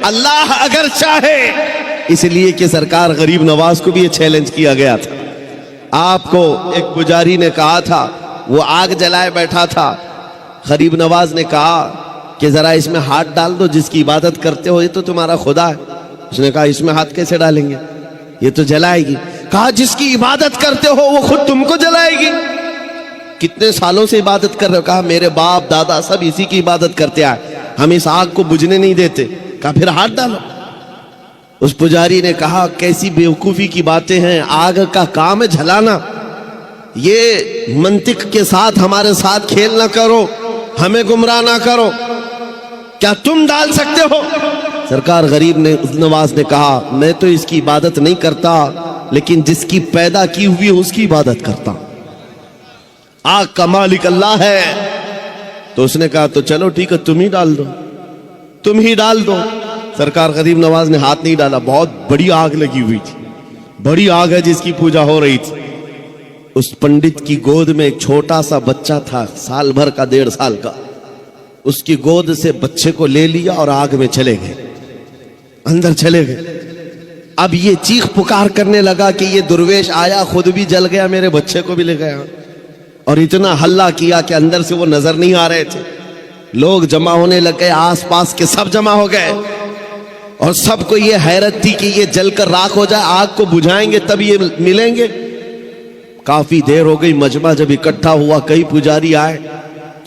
اللہ اگر چاہے، اس لیے کہ سرکار غریب نواز کو بھی یہ چیلنج کیا گیا تھا۔ آپ کو ایک پجاری نے کہا تھا، وہ آگ جلائے بیٹھا تھا، غریب نواز نے کہا کہ ذرا اس میں ہاتھ ڈال دو، جس کی عبادت کرتے ہو یہ تو تمہارا خدا ہے۔ اس نے کہا اس میں ہاتھ کیسے ڈالیں گے، یہ تو جلائے گی۔ کہا جس کی عبادت کرتے ہو وہ خود تم کو جلائے گی۔ کتنے سالوں سے عبادت کر رہے ہو؟ کہا میرے باپ دادا سب اسی کی عبادت کرتے آئے، ہم اس آگ کو بجھنے نہیں دیتے۔ کہا پھر ہاتھ ڈالو۔ اس پجاری نے کہا کیسی بیوقوفی کی باتیں ہیں، آگ کا کام ہے جلانا، یہ منطق کے ساتھ ہمارے ساتھ کھیل نہ کرو، ہمیں گمراہ نہ کرو، کیا تم ڈال سکتے ہو؟ سرکار غریب نواز نے کہا میں تو اس کی عبادت نہیں کرتا، لیکن جس کی پیدا کی ہوئی اس کی عبادت کرتا ہوں، آگ کا مالک اللہ ہے۔ تو اس نے کہا تو چلو ٹھیک ہے، تم ہی ڈال دو، تم ہی ڈال دو۔ سرکار غریب نواز نے ہاتھ نہیں ڈالا، بہت بڑی آگ لگی ہوئی تھی، بڑی آگ ہے جس کی پوجا ہو رہی تھی۔ اس پنڈت کی گود میں ایک چھوٹا سا بچہ تھا، سال بھر کا، 1.5 سال کا۔ اس کی گود سے بچے کو لے لیا اور آگ میں چلے گئے، اندر چلے گئے۔ اب یہ چیخ پکار کرنے لگا کہ یہ درویش آیا، خود بھی جل گیا، میرے بچے کو بھی لے گیا، اور اتنا ہلہ کیا کہ اندر سے وہ نظر نہیں آ رہے تھے۔ لوگ جمع ہونے لگ گئے، آس پاس کے سب جمع ہو گئے، اور سب کو یہ حیرت تھی کہ یہ جل کر راکھ ہو جائے، آگ کو بجھائیں گے تب یہ ملیں گے۔ کافی دیر ہو گئی، مجمع جب اکٹھا ہوا، کئی پجاری آئے،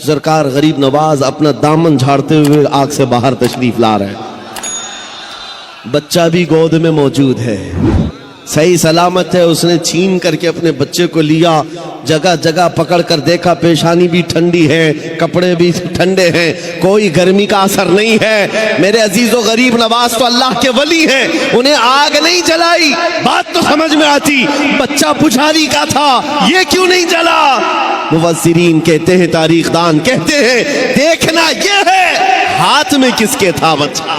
سرکار غریب نواز اپنا دامن جھاڑتے ہوئے آگ سے باہر تشریف لا رہے ہیں، بچہ بھی گود میں موجود ہے، صحیح سلامت ہے۔ اس نے چھین کر کے اپنے بچے کو لیا، جگہ جگہ پکڑ کر دیکھا، پیشانی بھی ٹھنڈی ہے، کپڑے بھی ٹھنڈے ہیں، کوئی گرمی کا اثر نہیں ہے۔ میرے عزیز و غریب نواز تو اللہ کے ولی ہیں، انہیں آگ نہیں جلائی۔ بات تو سمجھ میں آتی، بچہ پجاری کا تھا، یہ کیوں نہیں جلا؟ مفسرین کہتے ہیں، تاریخ دان کہتے ہیں، دیکھنا یہ ہے ہاتھ میں کس کے تھا بچہ۔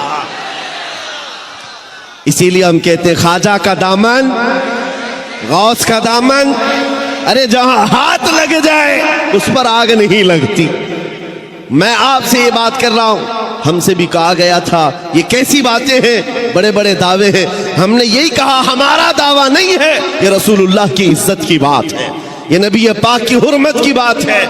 اسی لیے ہم کہتے ہیں خواجہ کا دامن، غوث کا دامن، ارے جہاں ہاتھ لگ جائے اس پر آگ نہیں لگتی۔ میں آپ سے یہ بات کر رہا ہوں، ہم سے بھی کہا گیا تھا یہ کیسی باتیں ہیں، بڑے بڑے دعوے ہیں۔ ہم نے یہی کہا ہمارا دعویٰ نہیں ہے، یہ رسول اللہ کی عزت کی بات ہے، یہ نبی پاک کی حرمت کی بات ہے۔